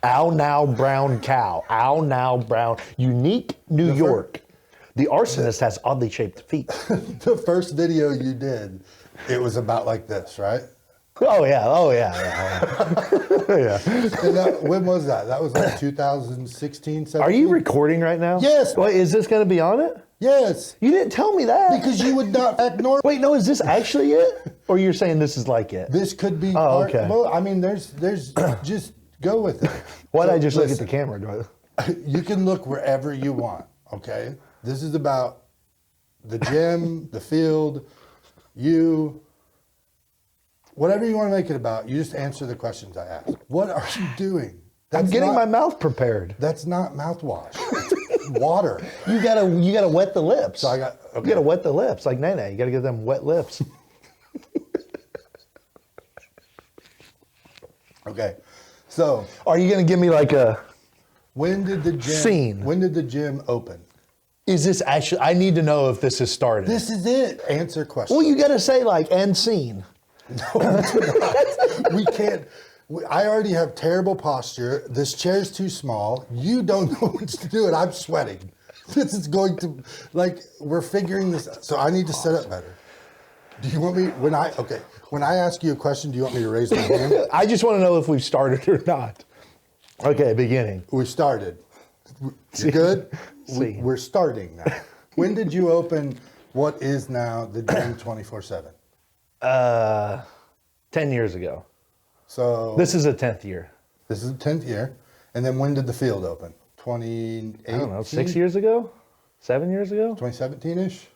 Ow now brown cow. Ow now brown. Unique New York. The arsonist has oddly shaped feet. The first video you did, it was about like this, right? Oh yeah. Yeah. And when was that? That was like 2016, 17? Are you recording right now? Yes. Wait, is this going to be on it? Yes. You didn't tell me that. Because you would not ignore. Wait, no, is this actually it? Or you're saying this is like it? This could be. Oh, okay. Well, I mean, there's just go with it. Why'd So, I just look at listen, the camera? You can look wherever you want, okay? This is about the gym, the field, you, whatever you want to make it about, you just answer the questions I ask. What are you doing? I'm getting my mouth prepared. That's not mouthwash. It's water. You gotta wet the lips. So You gotta wet the lips, like Nene. You gotta get them wet lips. Okay. So Are you gonna give me like a when did the gym scene? When did the gym open? Is this actually? I need to know if this has started. This is it. Answer questions. Well, you gotta say like end scene. No, we can't. I already have terrible posture. This chair's too small. You don't know what to do, and I'm sweating. This is going to, we're figuring this out. So I need to set up better. Do you want me, when I ask you a question, do you want me to raise my hand? I just want to know if we've started or not. Okay, beginning. We started. You good? We're starting now. When did you open what is now the gym 24/7? 10 years ago. So This is a 10th year. this is the 10th year. And then when did the field open? 2018? I don't know, 6 years ago? 7 years ago? 2017-ish?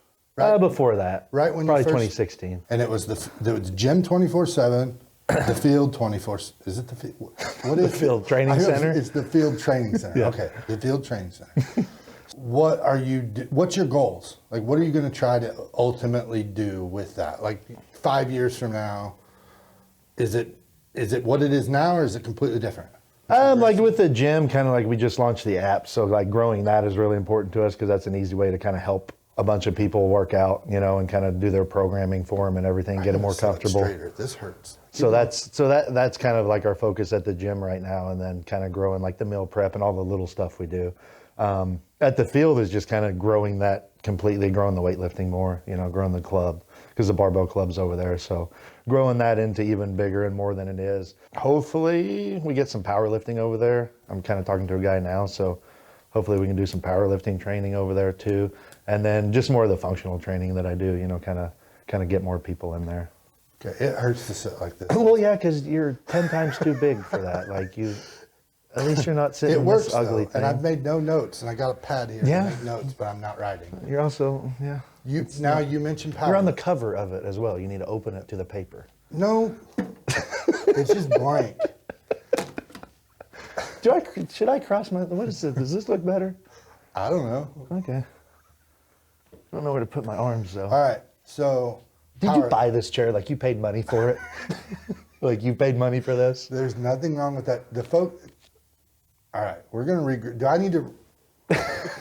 Before that. Right when you Probably first- 2016. And it was the gym 24/7, the field 24. Is it the field? What is The field training I know center? It's the field training center. Yeah. Okay, the field training center. What's your goals? Like, what are you going to try to ultimately do with that? Like 5 years from now, is it what it is now, or is it completely different? Like with the gym, kind of like we just launched the app, so like growing that is really important to us because that's an easy way to kind of help a bunch of people work out, and kind of do their programming for them and everything, get them more comfortable. Straighter. This hurts. So that's kind of like our focus at the gym right now, and then kind of growing like the meal prep and all the little stuff we do. At the field is just kind of growing that completely, growing the weightlifting more, growing the club because the barbell club's over there. So growing that into even bigger and more than it is. Hopefully we get some powerlifting over there. I'm kind of talking to a guy now, so hopefully we can do some powerlifting training over there too. And then just more of the functional training that I do, kind of get more people in there. Okay, it hurts to sit like this. Well, yeah, because you're 10 times too big for that. Like at least you're not sitting It in works this ugly though, thing. and I've made no notes, and I got a pad here Yeah. to make notes, but I'm not writing. You're also, yeah. You mentioned power. You're on the cover of it as well. You need to open it to the paper. No, it's just blank. Should I cross my, what is this? Does this look better? I don't know. Okay. I don't know where to put my arms though. All right, so Did you buy this chair? Like you paid money for it? Like you paid money for this? There's nothing wrong with that. All right, we're gonna do I need to?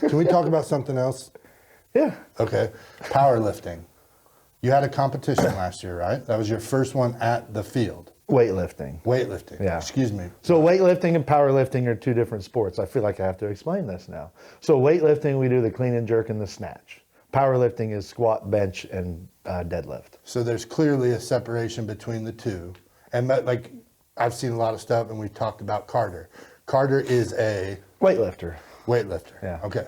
Can we talk about something else? Yeah. Okay, powerlifting. You had a competition last year, right? That was your first one at the field. Weightlifting. Weightlifting. Yeah. Excuse me. So weightlifting and powerlifting are two different sports. I feel like I have to explain this now. So weightlifting, we do the clean and jerk and the snatch. Powerlifting is squat, bench, and deadlift. So there's clearly a separation between the two, and like I've seen a lot of stuff, and we've talked about Carter. Carter is a Weightlifter. weightlifter. Yeah. Okay.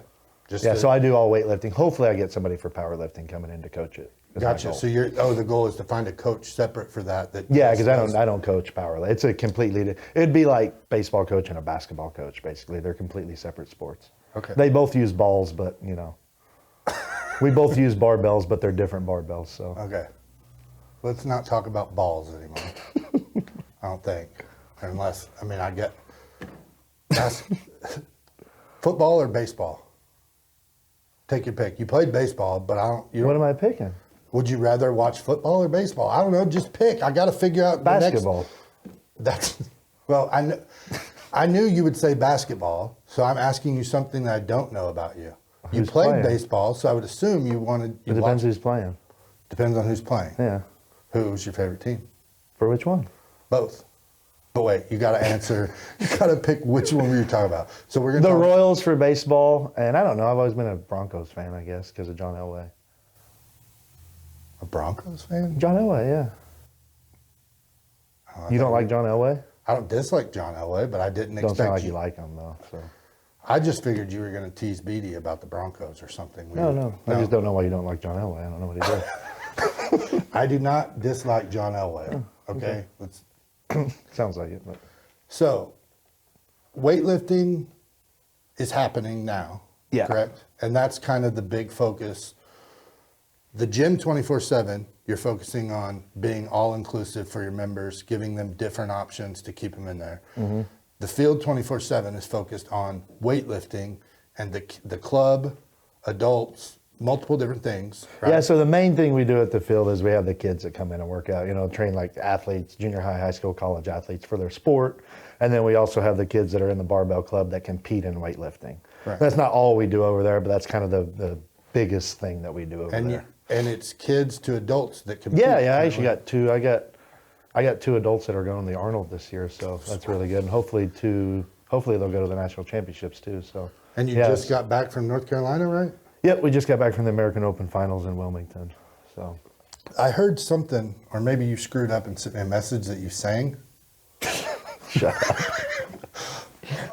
So I do all weightlifting. Hopefully I get somebody for powerlifting coming in to coach it. That's my Gotcha. goal. So the goal is to find a coach separate for that. Yeah, because I don't coach powerlifting. It's a completely, it'd be like baseball coach and a basketball coach, basically. They're completely separate sports. Okay. They both use balls, but we both use barbells, but they're different barbells. So Okay. Let's not talk about balls anymore. I don't think. Unless, I get football or baseball. Take your pick. You played baseball, but what am I picking? Would you rather watch football or baseball? I don't know. Just pick. I got to figure out Basketball. Well, I knew you would say basketball, so I'm asking you something that I don't know about you. You Who's played playing? baseball, so I would assume you wanted. It depends who's playing. Depends on who's playing. Yeah. Who's your favorite team? For which one? Both. But wait, you got to answer. You got to pick which one were you talking about. So we're The gonna Royals for baseball, and I don't know. I've always been a Broncos fan, I guess, because of John Elway. a Broncos fan. John Elway, yeah. Oh, You don't like John Elway? I don't dislike John Elway, but I didn't Don't expect sound like you like him though. So I just figured you were going to tease Beatty about the Broncos or something. no. I just don't know why you don't like John Elway. I don't know what he did. I do not dislike John Elway. Okay, let's. Sounds like it. But. So, weightlifting is happening now. Yeah. Correct, and that's kind of the big focus. The gym 24/7. You're focusing on being all inclusive for your members, giving them different options to keep them in there. Mm-hmm. The field 24/7 is focused on weightlifting and the club, adults, multiple different things. Right? Yeah, so the main thing we do at the field is we have the kids that come in and work out, train like athletes, junior high, high school, college athletes for their sport. And then we also have the kids that are in the barbell club that compete in weightlifting. Right. That's not all we do over there, but that's kind of the biggest thing that we do over there. And it's kids to adults that compete. Yeah, I actually got two. I got two adults that are going to the Arnold this year, so that's really good. And hopefully they'll go to the national championships too. So. And you just got back from North Carolina, right? Yep, we just got back from the American Open Finals in Wilmington. So. I heard something, or maybe you screwed up and sent me a message that you sang. Shut up.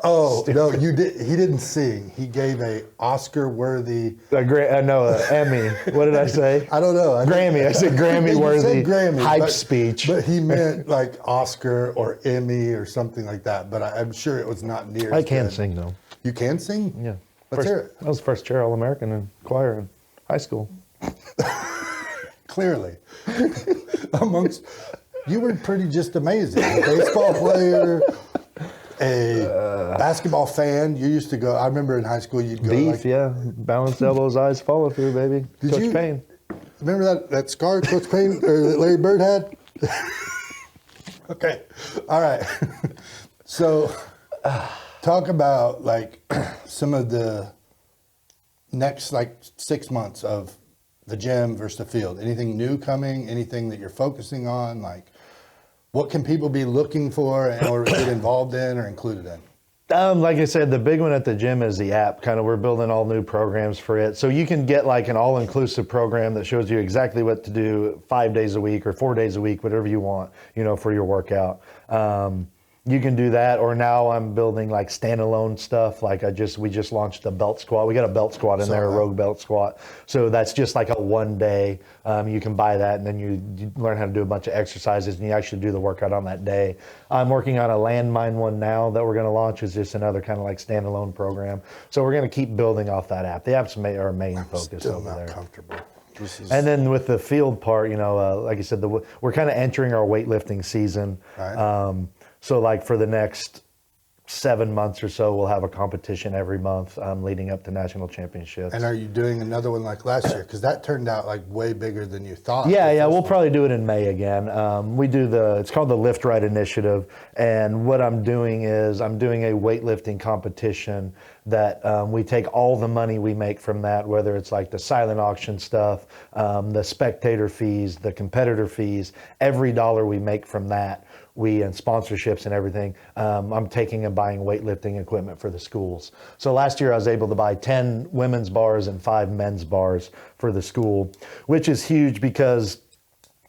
Oh, no, you did. He didn't sing. He gave a Oscar-worthy. Emmy. What did I say? I don't know. Grammy. I said Grammy-worthy hype speech. But he meant like Oscar or Emmy or something like that. But I'm sure it was not near. I can sing though. You can sing? Yeah. Let's hear it. I was first chair All-American in choir in high school. Clearly. You were pretty just amazing. A baseball player, a basketball fan. You used to go, I remember in high school you'd go. Beef, yeah. Balance elbows, eyes, follow through, baby. Coach Payne. Remember that scar Coach Payne or that Larry Bird had? Okay. All right. So talk about like some of the next 6 months of the gym versus the field. Anything new coming? Anything that you're focusing on? Like, what can people be looking for or get involved in or included in? Like I said, the big one at the gym is the app. We're building all new programs for it. So you can get like an all-inclusive program that shows you exactly what to do 5 days a week or 4 days a week, whatever you want, for your workout. You can do that, or now I'm building like standalone stuff. We just launched a belt squat. We got a belt squat in there, a rogue belt squat. So that's just like a 1 day. You can buy that, and then you learn how to do a bunch of exercises, and you actually do the workout on that day. I'm working on a landmine one now that we're going to launch. Is just another kind of like standalone program. So we're going to keep building off that app. The app's our main focus Still over not there. comfortable. And then with the field part, like I said, we're kind of entering our weightlifting season. Right. So like for the next 7 months or so, we'll have a competition every month leading up to national championships. And are you doing another one like last year? Because that turned out like way bigger than you thought. Yeah, we'll probably do it in May again. It's called the Lift Right Initiative. And what I'm doing is I'm doing a weightlifting competition that we take all the money we make from that, whether it's like the silent auction stuff, the spectator fees, the competitor fees, every dollar we make from that, and sponsorships and everything, I'm taking and buying weightlifting equipment for the schools. So last year I was able to buy 10 women's bars and 5 men's bars for the school, which is huge because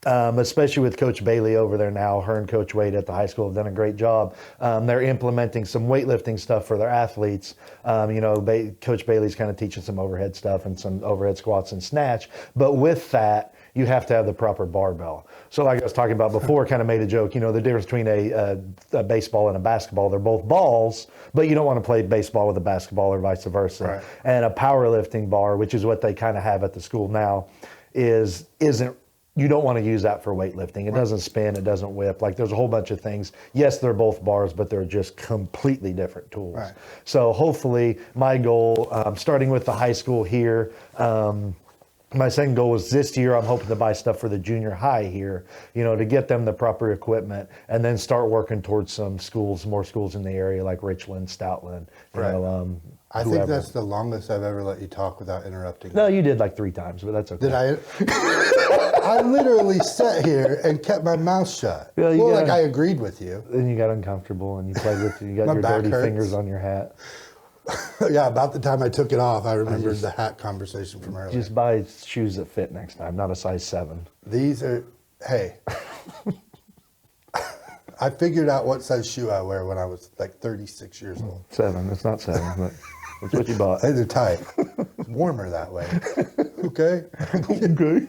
especially with Coach Bailey over there now, her and Coach Wade at the high school have done a great job. They're implementing some weightlifting stuff for their athletes. Coach Bailey's kind of teaching some overhead stuff and some overhead squats and snatch. But with that, you have to have the proper barbell. So like I was talking about before, kind of made a joke, the difference between a baseball and a basketball, they're both balls, but you don't want to play baseball with a basketball or vice versa. Right. And a powerlifting bar, which is what they kind of have at the school now, isn't you don't want to use that for weightlifting. It doesn't spin, it doesn't whip. Like there's a whole bunch of things. Yes, they're both bars, but they're just completely different tools. Right. So hopefully my goal, starting with the high school here, my second goal is this year, I'm hoping to buy stuff for the junior high here, to get them the proper equipment and then start working towards some schools, more schools in the area like Richland, Stoutland, I think that's the longest I've ever let you talk without interrupting. No, you did like 3 times, but that's okay. Did I? I literally sat here and kept my mouth shut. Yeah, Like I agreed with you. Then you got uncomfortable and you played with you got My your back dirty hurts. fingers on your hat. Yeah, about the time I took it off, I remembered the hat conversation from earlier. Just buy shoes that fit next time, not a size 7. These are, hey, I figured out what size shoe I wear when I was like 36 years old. 7. It's not 7, but that's what you bought. Hey, they're tight. It's warmer that way. Okay? Okay.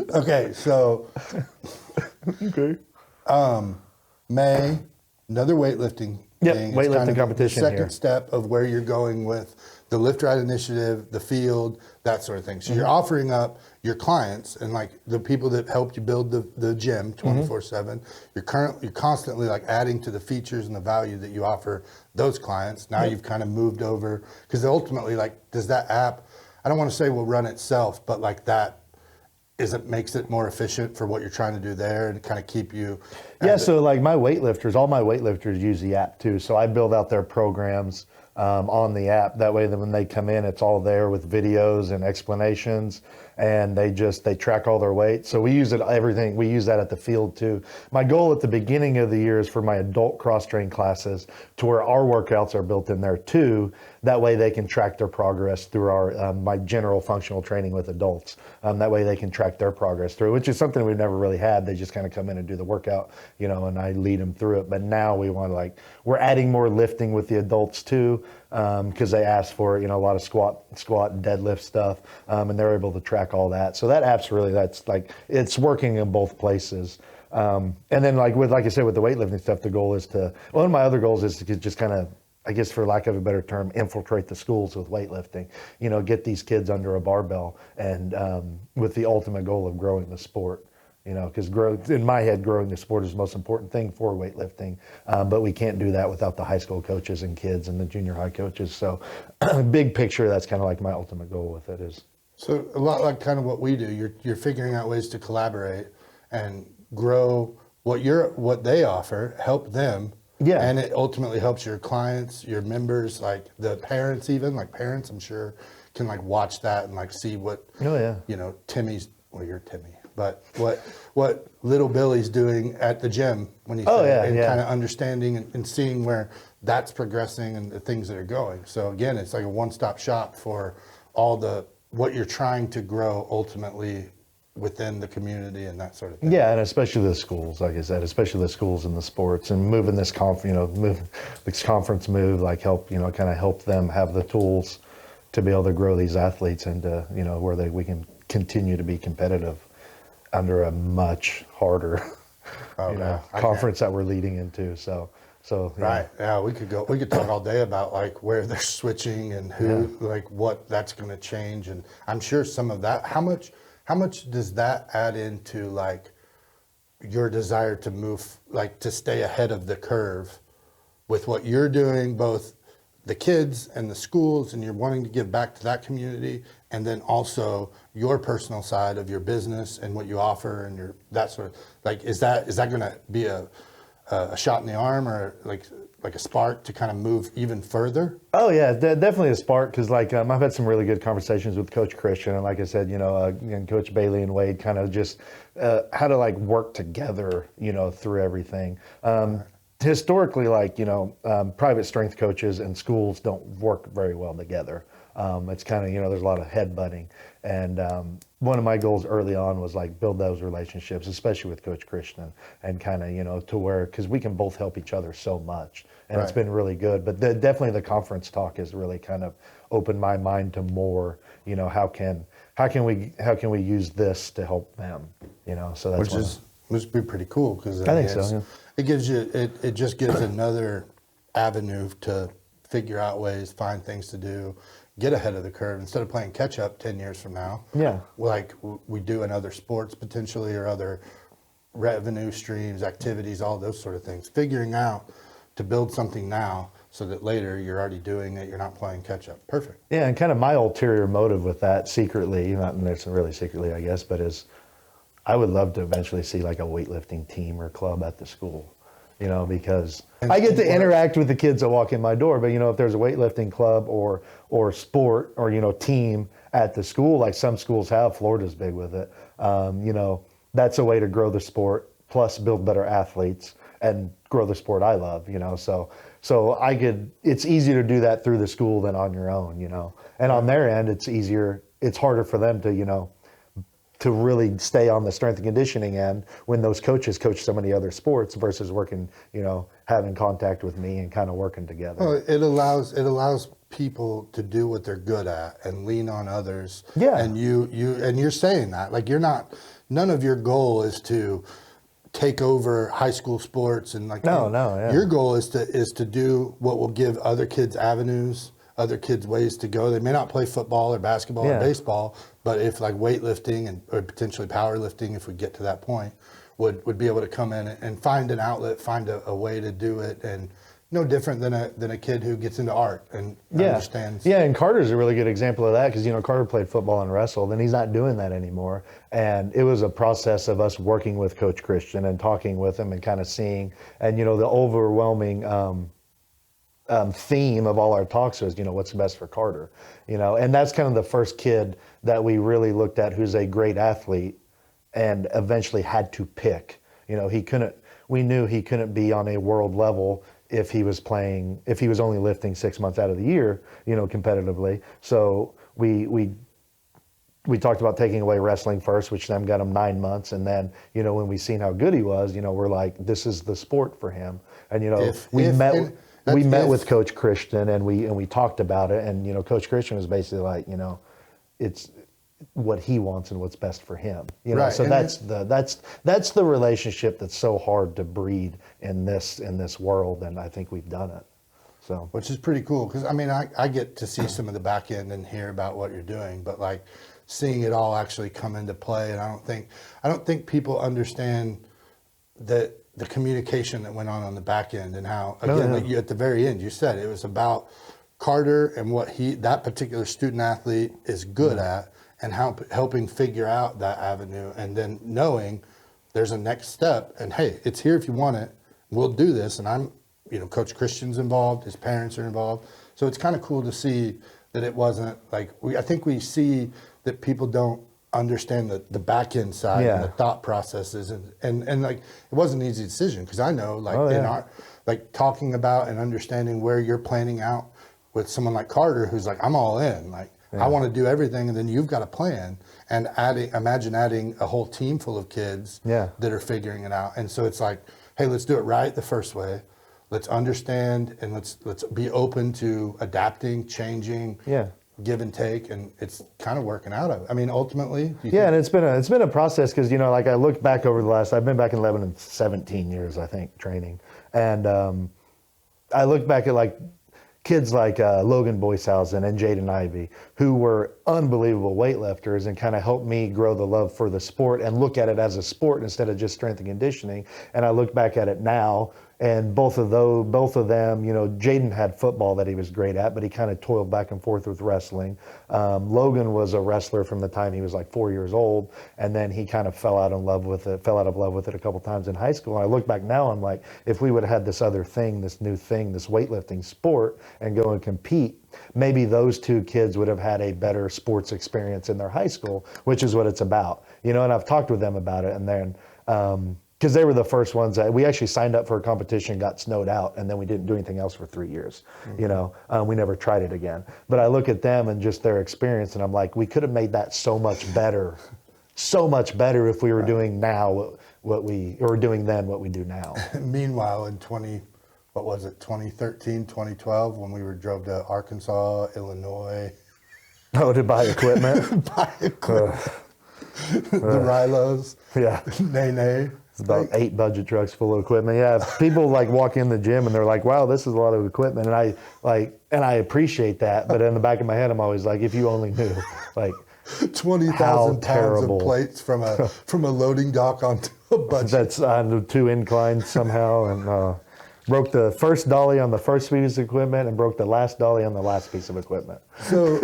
Okay, so Okay. May, another weightlifting Yep, thing. It's weightlifting kind of competition the second here. step of where you're going with the Lift Right Initiative, the field, that sort of thing. So Mm-hmm. you're offering up your clients and like the people that helped you build the gym 24/7. You're constantly like adding to the features and the value that you offer those clients. Now you've kind of moved over because ultimately, like, does that app? I don't want to say will run itself, but like that. It makes it more efficient for what you're trying to do there and kind of keep you. Yeah, so like all my weightlifters use the app too. So I build out their programs on the app. That way, then when they come in, it's all there with videos and explanations, and they track all their weight. So we use everything. We use that at the field too. My goal at the beginning of the year is for my adult cross-train classes to where our workouts are built in there too. That way they can track their progress through our my general functional training with adults. That way they can track their progress through, which is something we've never really had. They just kind of come in and do the workout, and I lead them through it. But now we want to we're adding more lifting with the adults too, because they ask for a lot of squat and deadlift stuff, and they're able to track all that. So that app's really it's working in both places. And then like I said with the weightlifting stuff, the goal is one of my other goals is to just kind of, I guess for lack of a better term, infiltrate the schools with weightlifting, get these kids under a barbell and with the ultimate goal of growing the sport, because in my head, growing the sport is the most important thing for weightlifting. But we can't do that without the high school coaches and kids and the junior high coaches. So big picture, that's kind of like my ultimate goal with it is. So a lot like kind of what we do. You're figuring out ways to collaborate and grow what they offer, help them. Yeah. And it ultimately helps your clients, your members, like the parents even. Like parents, I'm sure, can like watch that and like see what Timmy's, well, you're Timmy, but what little Billy's doing at the gym when he's there, and kind of understanding and seeing where that's progressing and the things that are going. So again, it's like a one-stop shop for all what you're trying to grow ultimately within the community and that sort of thing. Yeah, and especially the schools, like I said, especially the schools and the sports, and moving this conference move, like help, kind of help them have the tools to be able to grow these athletes into, where we can continue to be competitive under a much harder, conference that we're leading into. So right. Yeah, we could talk all day about like where they're switching and who, like what that's going to change. And I'm sure some of that, how much does that add into like your desire to move, like to stay ahead of the curve with what you're doing, both the kids and the schools, and you're wanting to give back to that community, and then also your personal side of your business and what you offer and that sort of, like, is that going to be a shot in the arm or like a spark to kind of move even further? Oh yeah, definitely a spark, because like I've had some really good conversations with Coach Christian, and like I said, and Coach Bailey and Wade, kind of just how to like work together, through everything. Historically, private strength coaches and schools don't work very well together. It's kind of, there's a lot of headbutting. And one of my goals early on was like build those relationships, especially with Coach Christian, and kind of, to where, because we can both help each other so much. And it's been really good. But definitely the conference talk has really kind of opened my mind to more, how can we use this to help them, so that's must be pretty cool, because I think so. Yeah. It gives you it just gives another avenue to figure out ways, find things to do, get ahead of the curve instead of playing catch up 10 years from now. Yeah. Like we do in other sports potentially, or other revenue streams, activities, all those sort of things. Figuring out to build something now so that later you're already doing it, you're not playing catch up. Perfect. Yeah, and kind of my ulterior motive with that secretly, not necessarily secretly, I guess, but is I would love to eventually see like a weightlifting team or club at the school, because I get to interact with the kids that walk in my door. But, if there's a weightlifting club or sport or, team at the school, like some schools have. Florida's big with it. You know, that's a way to grow the sport, plus build better athletes and grow the sport I love, you know. So it's easier to do that through the school than on your own, you know. And on their end, it's harder for them to, you know, to really stay on the strength and conditioning end when those coaches coach so many other sports versus working, you know, having contact with me and kind of working together. Well, it allows people to do what they're good at and lean on others. Yeah. And you're saying that, like, none of your goal is to take over high school sports and like yeah. Your goal is to do what will give other kids avenues, other kids ways to go. They may not play football or basketball or baseball, but if like weightlifting or potentially powerlifting, if we get to that point, would be able to come in and find an outlet, find a way to do it, and no different than a kid who gets into art and understands. Yeah, and Carter's a really good example of that because, you know, Carter played football and wrestled, and he's not doing that anymore. And it was a process of us working with Coach Christian and talking with him and kind of seeing, and, you know, the overwhelming theme of all our talks was, you know, what's best for Carter, you know, and that's kind of the first kid that we really looked at who's a great athlete and eventually had to pick. You know, we knew he couldn't be on a world level if he was only lifting 6 months out of the year, you know, competitively. So we talked about taking away wrestling first, which then got him 9 months. And then, you know, when we seen how good he was, you know, we're like, this is the sport for him. And, you know, we met with Coach Christian and we talked about it. And, you know, Coach Christian was basically like, you know, it's what he wants and what's best for him, you know. Right. So that's the relationship that's so hard to breed in this world, and I think we've done it. So, which is pretty cool because I mean I get to see some of the back end and hear about what you're doing, but like seeing it all actually come into play, and I don't think people understand that the communication that went on the back end and how like you, at the very end you said it was about Carter and what that particular student athlete is good at. And helping figure out that avenue, and then knowing there's a next step, and hey, it's here if you want it. We'll do this, and I'm, you know, Coach Christian's involved, his parents are involved, so it's kind of cool to see that it wasn't like I think we see that people don't understand the back end side and the thought processes, and like it wasn't an easy decision because I know like in our like talking about and understanding where you're planning out with someone like Carter who's like I'm all in like. I want to do everything, and then you've got a plan. And imagine adding a whole team full of kids that are figuring it out. And so it's like, hey, let's do it right the first way. Let's understand, and let's be open to adapting, changing, give and take, and it's kind of working out of it. I mean, ultimately, and it's been a process because, you know, like I look back over I've been back in Lebanon 17 years, I think, training, and I look back at like. Kids like Logan Boyshausen and Jaden Ivey, who were unbelievable weightlifters and kind of helped me grow the love for the sport and look at it as a sport instead of just strength and conditioning. And I look back at it now, and both of them, you know, Jaden had football that he was great at, but he kind of toiled back and forth with wrestling. Logan was a wrestler from the time he was like 4 years old, and then he kind of fell out of love with it a couple times in high school. And I look back now, I'm like, if we would have had this other thing, this new thing, this weightlifting sport, and go and compete, maybe those two kids would have had a better sports experience in their high school, which is what it's about, you know. And I've talked with them about it, and then because they were the first ones that we actually signed up for a competition, got snowed out, and then we didn't do anything else for 3 years. You know, we never tried it again. But I look at them and just their experience, and I'm like, we could have made that so much better if we were doing now what we do now. Meanwhile, in 2013, 2012, when we drove to Arkansas, Illinois. Oh, to buy equipment? The Rylos. Yeah. Nay. It's about 8 budget trucks full of equipment. Yeah, people like walk in the gym and they're like, "Wow, this is a lot of equipment." And I appreciate that, but in the back of my head, I'm always like, "If you only knew, like 20,000 pounds of plates from a loading dock onto a budget." That's on 2 inclines somehow, and broke the first dolly on the first piece of equipment and broke the last dolly on the last piece of equipment. So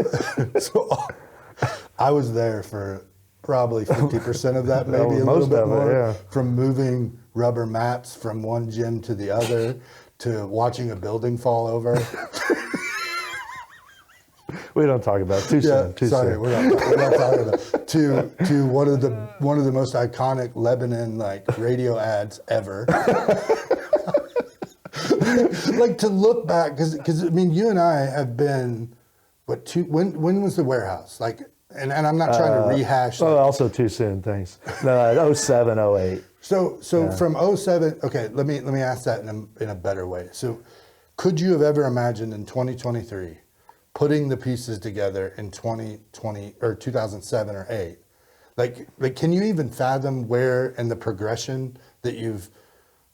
I was there for probably 50% of that, maybe a little bit more, from moving rubber mats from one gym to the other to watching a building fall over. We don't talk about it. Too soon. Too sorry, soon. we're not talking about to one of the most iconic Lebanon like radio ads ever. Like to look back, because I mean, you and I have been when was the warehouse like? And I'm not trying to rehash. Oh, also too soon. Thanks. No, 07, 08. So from '07. Okay, let me ask that in a better way. So, could you have ever imagined in 2023 putting the pieces together in 2020 or 2007 or 8? Like, can you even fathom where in the progression that you've?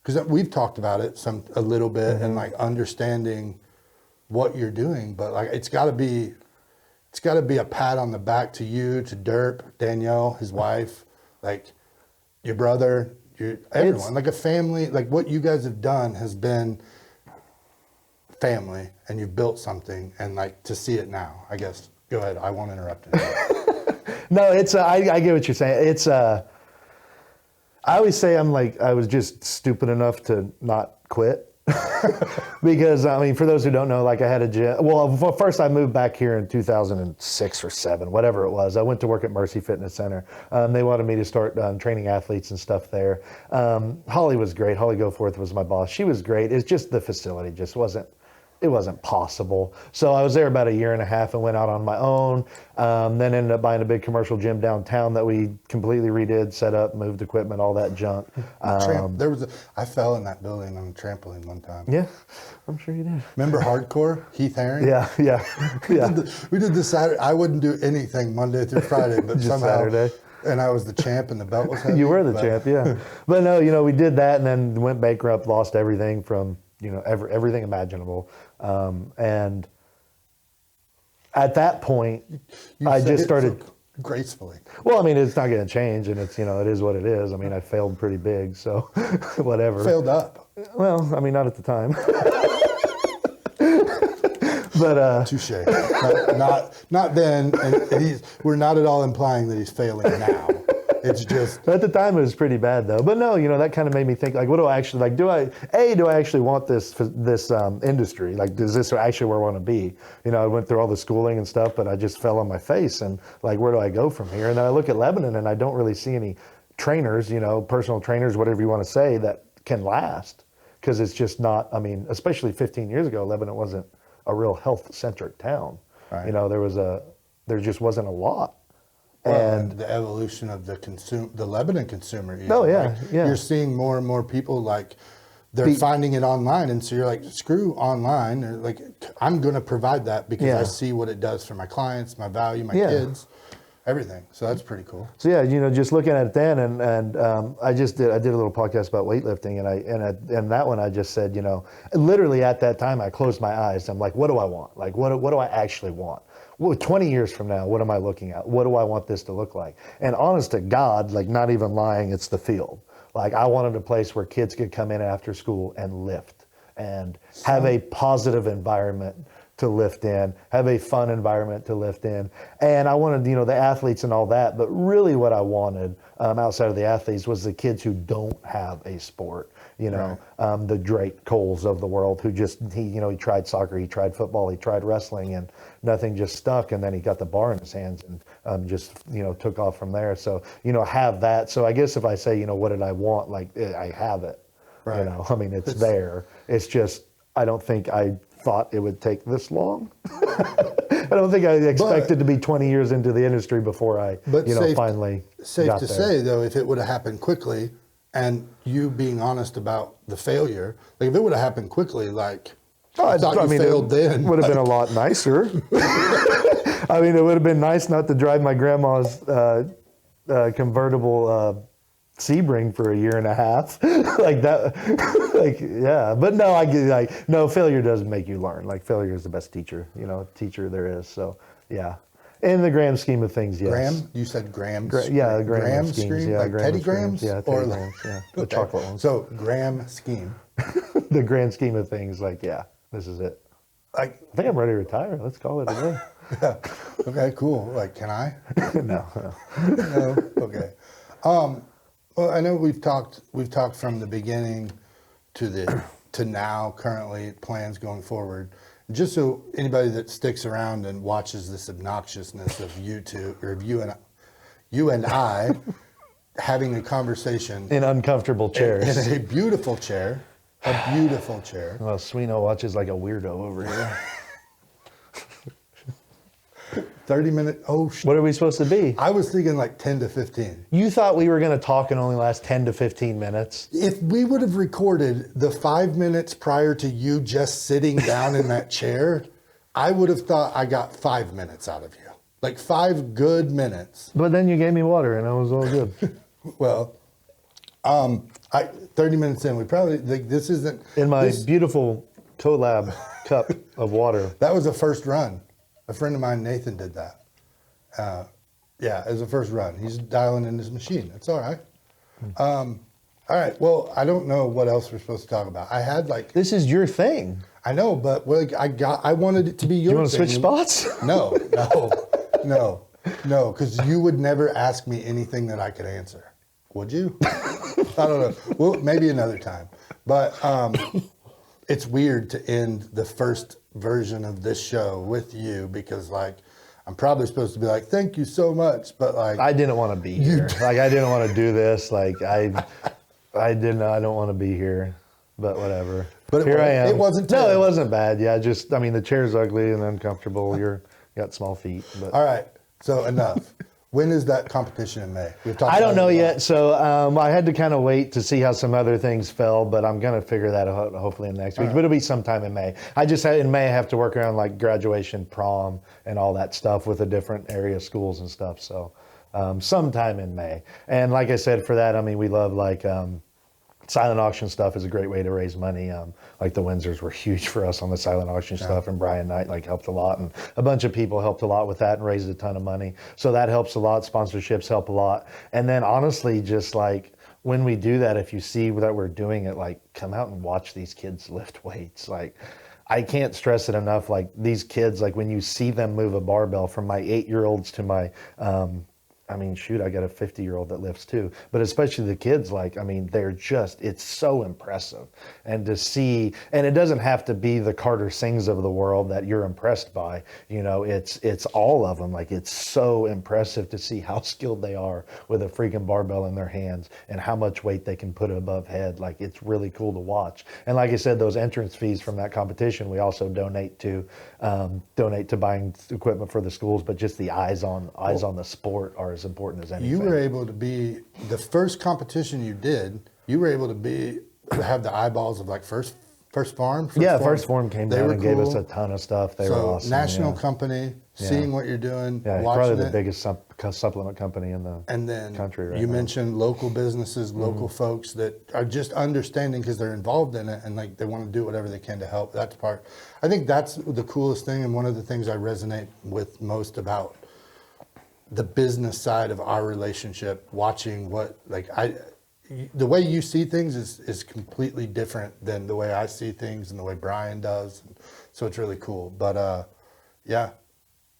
Because we've talked about it a little bit, and like understanding what you're doing, but like it's got to be a pat on the back to you, to Derp, Danielle, his wife, like your brother, everyone, like a family. Like what you guys have done has been family, and you've built something, and like to see it now. I guess go ahead. I won't interrupt you. No, it's I get what you're saying. It's I always say I was just stupid enough to not quit. Because I mean, for those who don't know, like I had a gym. Well, first I moved back here in 2006 or 7, whatever it was. I went to work at Mercy Fitness Center. They wanted me to start training athletes and stuff there. Holly was great. Holly Goforth was my boss. She was great. It's just the facility just wasn't possible. So I was there about a year and a half and went out on my own. Then ended up buying a big commercial gym downtown that we completely redid, set up, moved equipment, all that junk. I fell in that building on a trampoline one time. Yeah, I'm sure you did. Remember Hardcore? Heath Herring? Yeah. We did this Saturday. I wouldn't do anything Monday through Friday, but Just somehow. Saturday. And I was the champ, and the belt was heavy. You were the champ, yeah. But no, we did that, and then went bankrupt, lost everything from everything imaginable. And at that point, I just started so gracefully. Well, I mean, it's not going to change, and it's it is what it is. I mean, I failed pretty big, so whatever. Failed up. Well, I mean, not at the time. But touche. Not then. And we're not at all implying that he's failing now. It's just at the time it was pretty bad though. But no, that kind of made me think like, what do I actually like? Do I actually want this industry? Like, is this actually where I want to be? I went through all the schooling and stuff, but I just fell on my face and like, where do I go from here? And then I look at Lebanon and I don't really see any trainers, personal trainers, whatever you want to say, that can last, because it's just not. I mean, especially 15 years ago, Lebanon wasn't a real health-centric town. Right. There just wasn't a lot. Well, and the evolution of the Lebanon consumer. Oh yeah, yeah. You're seeing more and more people like they're finding it online, and so you're like, screw online. Or like, I'm going to provide that because I see what it does for my clients, my value, my kids, everything. So that's pretty cool. So yeah, just looking at it then, and I did a little podcast about weightlifting, and that one I just said, literally at that time I closed my eyes. I'm like, what do I want? Like, what do I actually want? Well, 20 years from now, what am I looking at? What do I want this to look like? And honest to God, like not even lying, it's the field. Like I wanted a place where kids could come in after school and lift and have a positive environment to lift in, have a fun environment to lift in. And I wanted, the athletes and all that, but really what I wanted outside of the athletes was the kids who don't have a sport. The Drake Coles of the world who he tried soccer, he tried football, he tried wrestling, and nothing just stuck. And then he got the bar in his hands and just took off from there. So, have that. So I guess if I say, what did I want? Like I have it, right. I mean, it's there. It's just, I don't think I thought it would take this long. I don't think I expected to be 20 years into the industry before I, finally safe got to there. say though, if it would have happened quickly, and you being honest about the failure, like if it would have happened quickly, like I thought you failed then. It would have been a lot nicer. I mean, it would have been nice not to drive my grandma's convertible Sebring for a year and a half, like that. Like, yeah, but no, I get no, failure doesn't make you learn. Like failure is the best teacher, teacher there is. So yeah. In the grand scheme of things, yes. Graham? You said Graham? Yeah, Graham schemes. scheme? Yeah, like Teddy Grahams? Yeah, Teddy Grahams. Yeah, the Okay. chocolate ones. So Graham scheme. The grand scheme of things, like, yeah, this is it. Like, I think I'm ready to retire. Let's call it a day. yeah. Okay, cool. Like, can I? No. No? Okay. Well, I know we've talked from the beginning to now, currently, plans going forward. Just so anybody that sticks around and watches this obnoxiousness of you two, or of you and I having a conversation In uncomfortable chairs. in a beautiful chair. A beautiful chair. Well, Swino watches like a weirdo over here. 30-minute. Oh, What are we supposed to be? I was thinking like 10 to 15. You thought we were going to talk and only last 10 to 15 minutes. If we would have recorded the 5 minutes prior to you just sitting down in that chair, I would have thought I got 5 minutes out of you. Like 5 good minutes. But then you gave me water and I was all good. Well, 30 minutes in, we probably, like, this isn't. In my this- beautiful collab cup of water. That was a first run. A friend of mine, Nathan, did that. Yeah, it was a first run. He's dialing in his machine. It's all right. All right. Well, I don't know what else we're supposed to talk about. I had like, This is your thing. I know, but well, I wanted it to be your You want to thing. switch spots? No, because you would never ask me anything that I could answer. Would you? I don't know. Well, maybe another time. But it's weird to end the first version of this show with you because, like, I'm probably supposed to be like, thank you so much, but like, I didn't want to be here. Like, I didn't want to do this. Like, I don't want to be here, but whatever. But here I am. it wasn't No, it terrible. wasn't bad. Yeah, I mean, the chair's ugly and uncomfortable. You got small feet. But all right. So enough. When is that competition in May? We've talked I don't about know it a lot. yet. So I had to kind of wait to see how some other things fell, but I'm going to figure that out hopefully in next week. But it'll be sometime in May. In May, I have to work around like graduation, prom, and all that stuff with the different area schools and stuff. So sometime in May. And like I said, for that, I mean, we love like silent auction stuff is a great way to raise money. Like the Windsors were huge for us on the silent auction stuff, and Brian Knight like helped a lot, and a bunch of people helped a lot with that and raised a ton of money. So that helps a lot. Sponsorships help a lot. And then honestly, just like when we do that, if you see that we're doing it, like come out and watch these kids lift weights. Like I can't stress it enough. Like these kids, like when you see them move a barbell, from my 8-year-olds to my I mean, shoot, I got a 50-year-old that lifts too. But especially the kids, like, I mean, it's so impressive. And to see, and it doesn't have to be the Carter Sings of the world that you're impressed by. You know, it's all of them. Like, it's so impressive to see how skilled they are with a freaking barbell in their hands and how much weight they can put above head. Like, it's really cool to watch. And like I said, those entrance fees from that competition, we also donate to buying equipment for the schools, but just the eyes on the sport are as important as anything. You were able to be the first competition you did. You were able to have the eyeballs of like first farm. First Form came They down were and gave us cool. a ton of stuff. They So were awesome. national yeah. company, seeing what you're doing, Yeah, watching probably the it. biggest supplement company in the And then country right you now. mentioned local businesses, local folks that are just understanding because they're involved in it and like they want to do whatever they can to help. That's part. I think that's the coolest thing, and one of the things I resonate with most about the business side of our relationship. Watching the way you see things is completely different than the way I see things and the way Brian does. So it's really cool. But yeah.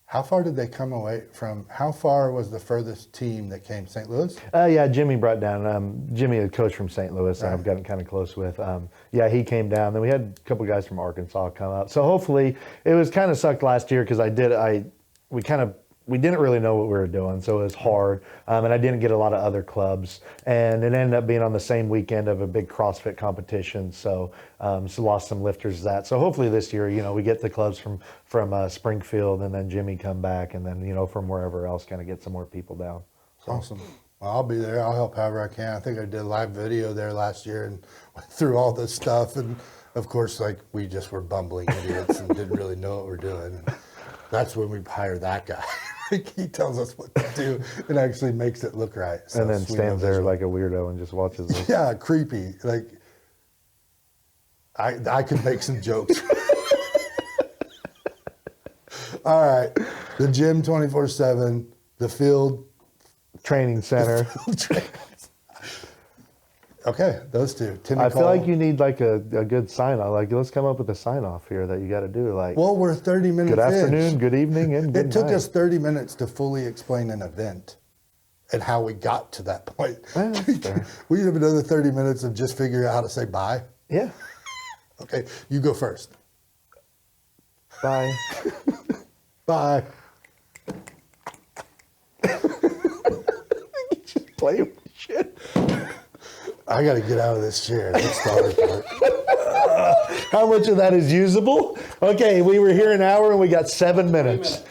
How far did they come away from? How far was the furthest team that came? St. Louis? Yeah, Jimmy brought down, Jimmy, a coach from St. Louis, that I've gotten kind of close with. Yeah, he came down. Then we had a couple guys from Arkansas come up. So hopefully, it was kind of sucked last year because we didn't really know what we were doing, so it was hard. And I didn't get a lot of other clubs. And it ended up being on the same weekend of a big CrossFit competition, so lost some lifters that. So hopefully this year, we get the clubs from Springfield, and then Jimmy come back, and then, from wherever else, kind of get some more people down. So. Awesome. Well, I'll be there. I'll help however I can. I think I did a live video there last year and went through all this stuff. And of course, like, we just were bumbling idiots and didn't really know what we're doing. And that's when we hire that guy. He tells us what to do and actually makes it look right. So And then sweet stands there visual. like a weirdo and just watches us. Yeah, creepy. Like, I could make some jokes. All right. The gym 24/7, the field. Training center. Okay, those two. I feel like you need like a good sign off. Like, let's come up with a sign off here that you got to do. Like, Well, we're 30 minutes good afternoon, in. good evening, and good It took night. us 30 minutes to fully explain an event and how we got to that point. Yeah, that's fair. We have another 30 minutes of just figuring out how to say bye. Yeah. Okay, you go first. Bye. Bye. Just play with shit. I got to get out of this chair. That's the hard part. How much of that is usable? Okay, we were here an hour and we got 7 minutes.